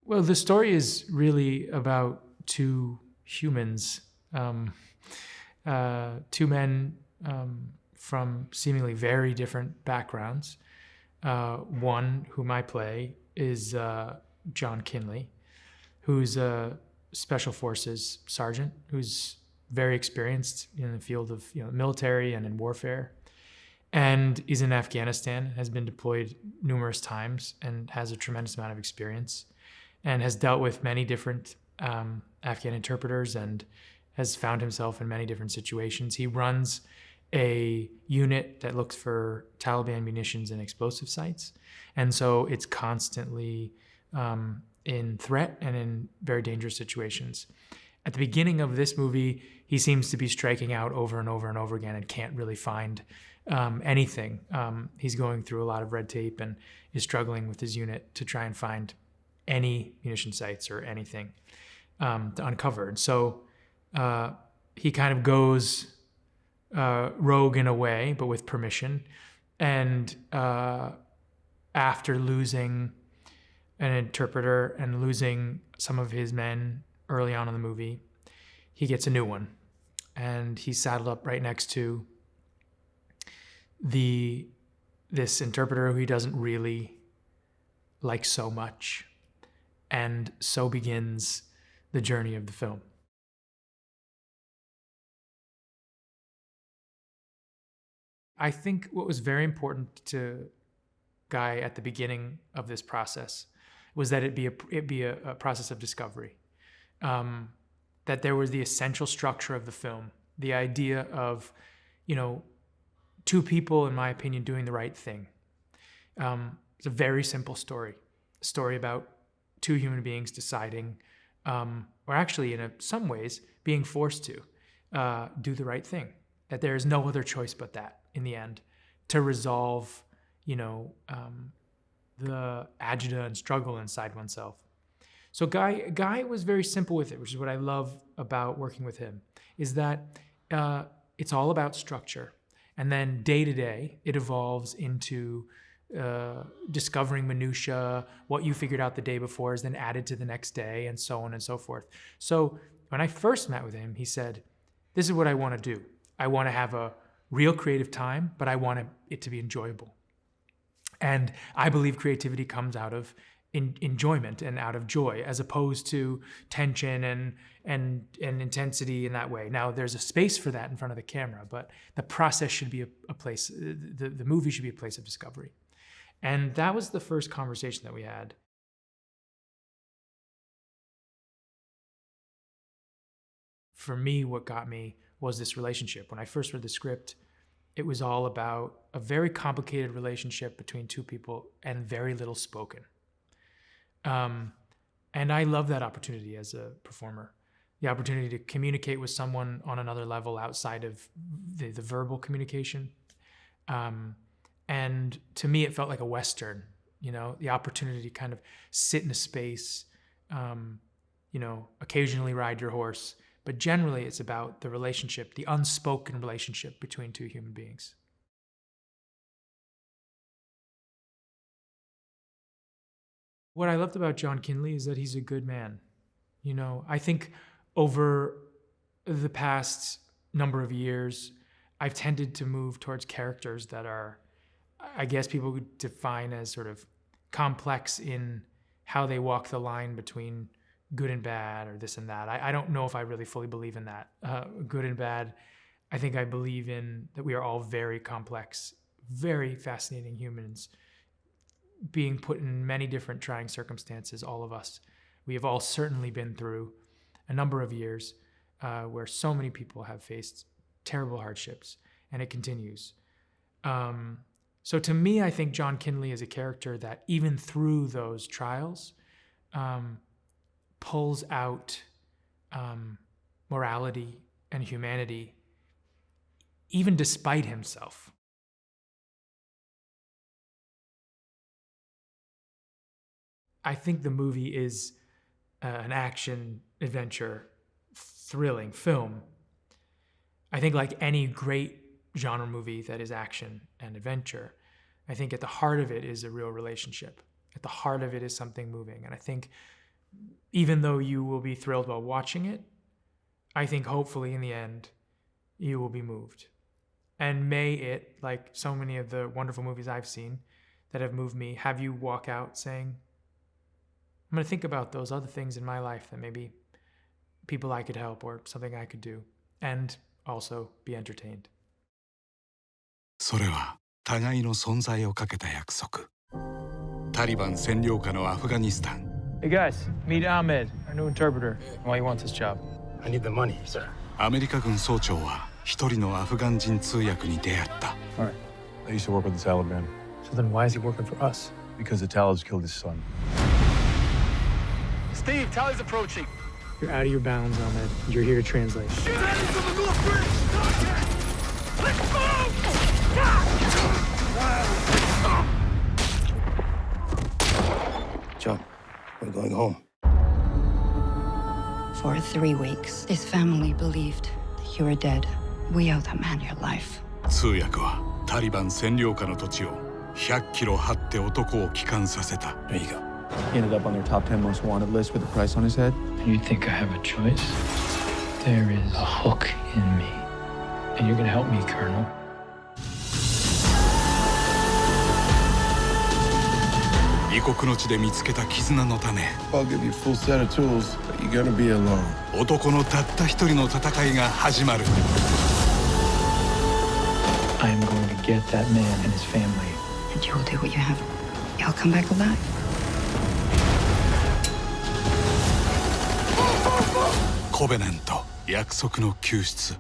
Well, the story is really about two humans, two men from seemingly very different backgrounds. One, whom I play, is John Kinley, who's a special forces sergeant who's very experienced in the field of military and in warfare, and is in Afghanistan, has been deployed numerous times and has a tremendous amount of experience, and has dealt with many different Afghan interpreters and has found himself in many different situations. He runs a unit that looks for Taliban munitions and explosive sites, and so it's constantly in threat and in very dangerous situations. At the beginning of this movie, he seems to be striking out over and over and over again and can't really find anything. He's going through a lot of red tape and is struggling with his unit to try and find any munition sites or anything to uncover. And so he kind of goes rogue in a way, but with permission. And after losing an interpreter and losing some of his men early on in the movie, he gets a new one. And he's saddled up right next to this interpreter who he doesn't really like so much. And so begins the journey of the film. I think what was very important to Guy at the beginning of this process was that it be a process of discovery. That there was the essential structure of the film, the idea of, two people, in my opinion, doing the right thing. It's a very simple story, a story about two human beings deciding, or actually in some ways being forced to do the right thing, that there is no other choice but that in the end to resolve, the agita and struggle inside oneself. So Guy was very simple with it, which is what I love about working with him, is that it's all about structure. And then day to day, it evolves into discovering minutia. What you figured out the day before is then added to the next day, and so on and so forth. So when I first met with him, he said, this is what I want to do. I want to have a real creative time, but I want it to be enjoyable. And I believe creativity comes out of enjoyment and out of joy, as opposed to tension and intensity in that way. Now, there's a space for that in front of the camera, but the process should be a place, the movie should be a place of discovery. And that was the first conversation that we had. For me, what got me was this relationship. When I first read the script, it was all about a very complicated relationship between two people and very little spoken. And I love that opportunity as a performer, the opportunity to communicate with someone on another level outside of the verbal communication. And to me, it felt like a Western, the opportunity to kind of sit in a space, occasionally ride your horse, but generally it's about the relationship, the unspoken relationship between two human beings. What I loved about John Kinley is that he's a good man. I think over the past number of years, I've tended to move towards characters that are, I guess people would define as sort of complex in how they walk the line between good and bad or this and that. I don't know if I really fully believe in that, good and bad. I think I believe in that we are all very complex, very fascinating humans, being put in many different trying circumstances, all of us. We have all certainly been through a number of years where so many people have faced terrible hardships, and it continues. So to me, I think John Kinley is a character that even through those trials pulls out morality and humanity, even despite himself. I think the movie is an action, adventure, thrilling film. I think like any great genre movie that is action and adventure, I think at the heart of it is a real relationship. At the heart of it is something moving. And I think even though you will be thrilled while watching it, I think hopefully in the end, you will be moved. And may it, like so many of the wonderful movies I've seen that have moved me, have you walk out saying, I'm going to think about those other things in my life that maybe people I could help or something I could do, and also be entertained. それは互いの存在をかけた約束。タリバン占領下のアフガニスタン。Hey guys, meet Ahmed, our new interpreter. Why you want this job? I need the money, sir. アメリカ軍総長は一人のアフガン人通訳に出会った。All right. I used to work with the Taliban. So then why is he working for us? Because the Talibs killed his son. Steve, Tali's approaching. You're out of your bounds, Ahmed. You're here to translate. Shoot at him from the north bridge! Contact! Let's move! John, we're going home. For 3 weeks, this family believed that you were dead. We owe that man your life. 通訳はタリバン占領下の土地を100キロ張って男を帰還させた。There you go. He ended up on their top 10 most wanted list with a price on his head. You think I have a choice? There is a hook in me. And you're gonna help me, Colonel. 異国の地で見つけた絆のため I'll give you a full set of tools, but you're gonna be alone. 男のたった一人の戦いが始まる。 I am going to get that man and his family. And you will do what you have. You'll come back alive. コベナント約束の救出。